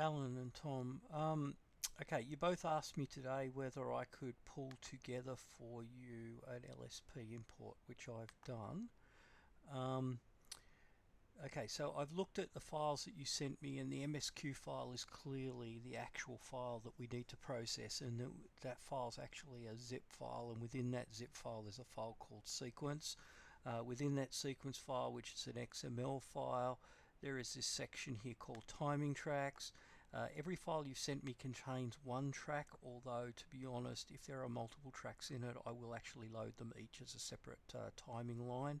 Alan and Tom. Okay, you both asked me today whether I could pull together for you an LSP import, which I've done. Um, okay, so I've looked at the files that you sent me, and the MSQ file is clearly the actual file that we need to process, and that file's actually a zip file, and within that zip file there's a file called sequence. Within that sequence file, which is an XML file, there is this section here called timing tracks. Every file you've sent me contains one track, although to be honest, if there are multiple tracks in it, I will actually load them each as a separate timing line.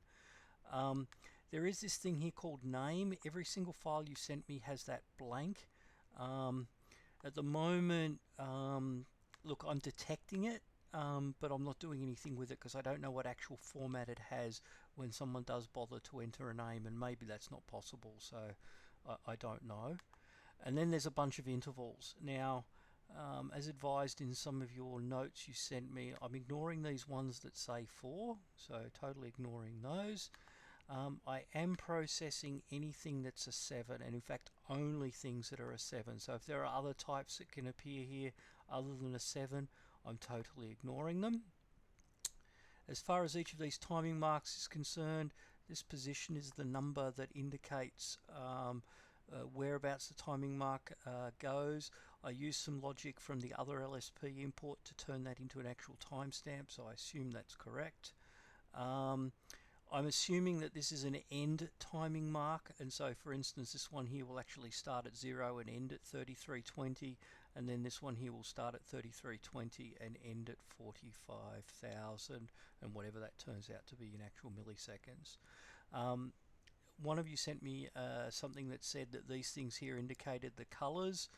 Um, there is this thing here called name. Every single file you sent me has that blank. At the moment, look, I'm detecting it, but I'm not doing anything with it because I don't know what actual format it has when someone does bother to enter a name, and maybe that's not possible, so I don't know. And then there's a bunch of intervals. Now, as advised in some of your notes you sent me, I'm ignoring these ones that say 4, so totally ignoring those. I am processing anything that's a 7, and in fact only things that are a 7. So if there are other types that can appear here other than a 7, I'm totally ignoring them. As far as each of these timing marks is concerned, this position is the number that indicates whereabouts the timing mark goes. I use some logic from the other LSP import to turn that into an actual timestamp, so I assume that's correct. I'm assuming that this is an end timing mark, and so for instance this one here will actually start at 0 and end at 3320, and then this one here will start at 3320 and end at 45,000, and whatever that turns out to be in actual milliseconds. One of you sent me something that said that these things here indicated the colors.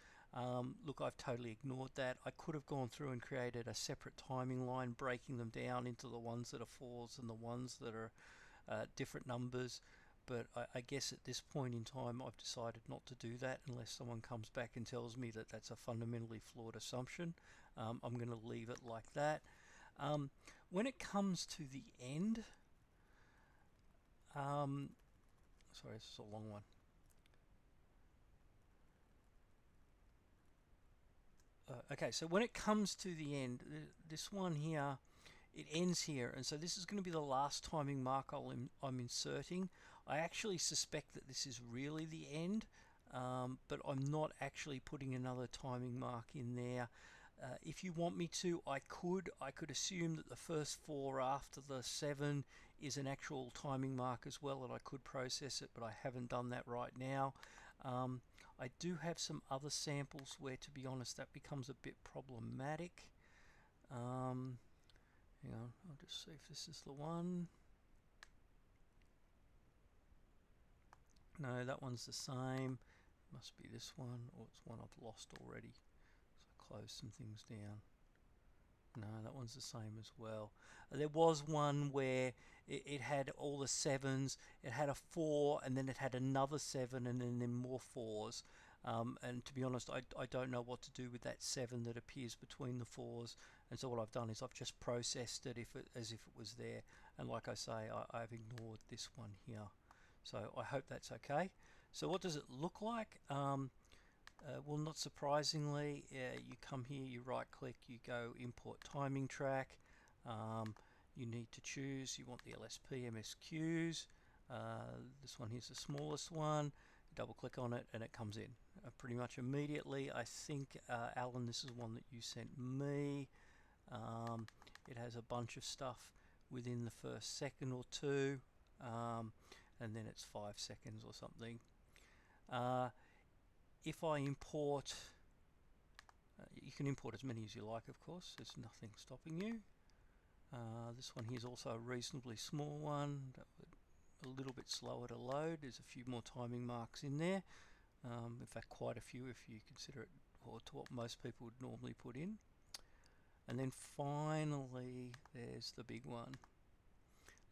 Look, I've totally ignored that. I could have gone through and created a separate timing line, breaking them down into the ones that are 4s and the ones that are different numbers, but I guess at this point in time I've decided not to do that unless someone comes back and tells me that that's a fundamentally flawed assumption. I'm going to leave it like that. When it comes to the end, sorry, this is a long one. Okay, so when it comes to the end, this one here, it ends here, and so this is going to be the last timing mark I'm inserting. I actually suspect that this is really the end, but I'm not actually putting another timing mark in there. If you want me to, I could assume that the first 4 after the 7 is an actual timing mark as well, and I could process it, but I haven't done that right now. I do have some other samples where, to be honest, that becomes a bit problematic. Hang on, I'll just see if this is the one. No, that one's the same. Must be this one, or it's one I've lost already. So I close some things down. No, that one's the same as well. There was one where it had all the 7s, it had a 4, and then it had another 7, and then more 4s. And to be honest, I don't know what to do with that 7 that appears between the 4s, and so what I've done is I've just processed it as if it was there, and like I say, I've ignored this one here. So I hope that's okay. So what does it look like? Well, not surprisingly, you come here, you right click, you go import timing track. You need to choose, you want the LSP MSQs. This one here's the smallest one. Double click on it and it comes in pretty much immediately. I think, Alan, this is one that you sent me. It has a bunch of stuff within the first second or two, and then it's 5 seconds or something. If I import, you can import as many as you like, of course, there's nothing stopping you. This one here is also a reasonably small one, a little bit slower to load. There's a few more timing marks in there, in fact quite a few if you consider it or to what most people would normally put in. And then finally there's the big one.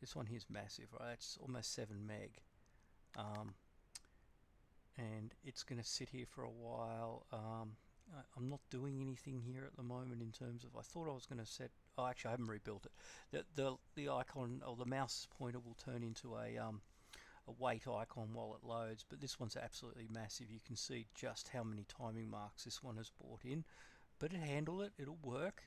This one here is massive, right? It's almost 7 meg. And it's going to sit here for a while. I'm not doing anything here at the moment in terms of, I thought I was going to set, oh actually I haven't rebuilt it. The icon or the mouse pointer will turn into a wait icon while it loads, but this one's absolutely massive. You can see just how many timing marks this one has brought in, but it handled it, it'll work.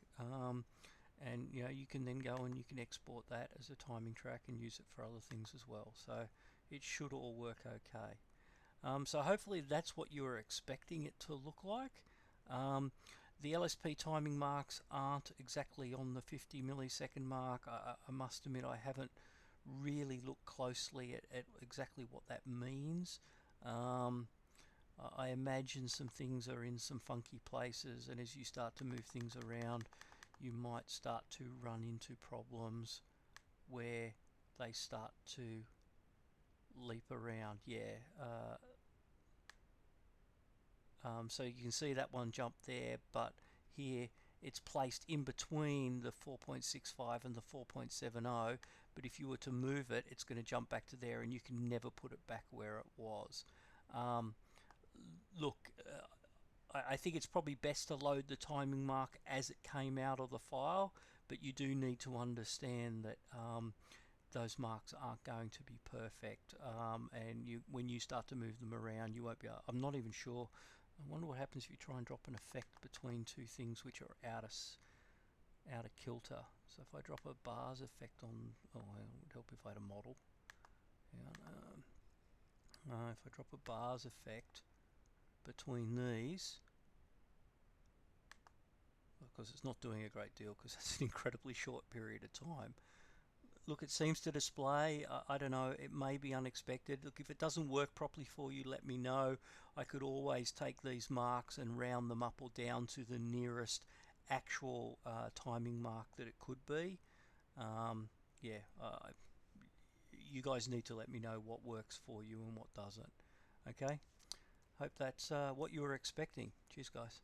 And you know, you can then go and you can export that as a timing track and use it for other things as well, so it should all work okay. So hopefully that's what you were expecting it to look like. The LSP timing marks aren't exactly on the 50 millisecond mark. I must admit I haven't really looked closely at exactly what that means. I imagine some things are in some funky places, and as you start to move things around, you might start to run into problems where they start to leap around. So you can see that one jump there, but here it's placed in between the 4.65 and the 4.70, but if you were to move it, it's going to jump back to there and you can never put it back where it was. Look, I think it's probably best to load the timing mark as it came out of the file, but you do need to understand that those marks aren't going to be perfect, and when you start to move them around, you won't be able, I'm not even sure. I wonder what happens if you try and drop an effect between two things which are out of kilter. So if I drop a bars effect on, oh, it would help if I had a model. If I drop a bars effect between these, because it's not doing a great deal because that's an incredibly short period of time. Look, it seems to display, I don't know, it may be unexpected. Look, if it doesn't work properly for you, let me know. I could always take these marks and round them up or down to the nearest actual timing mark that it could be. You guys need to let me know what works for you and what doesn't. Okay? Hope that's what you were expecting. Cheers, guys.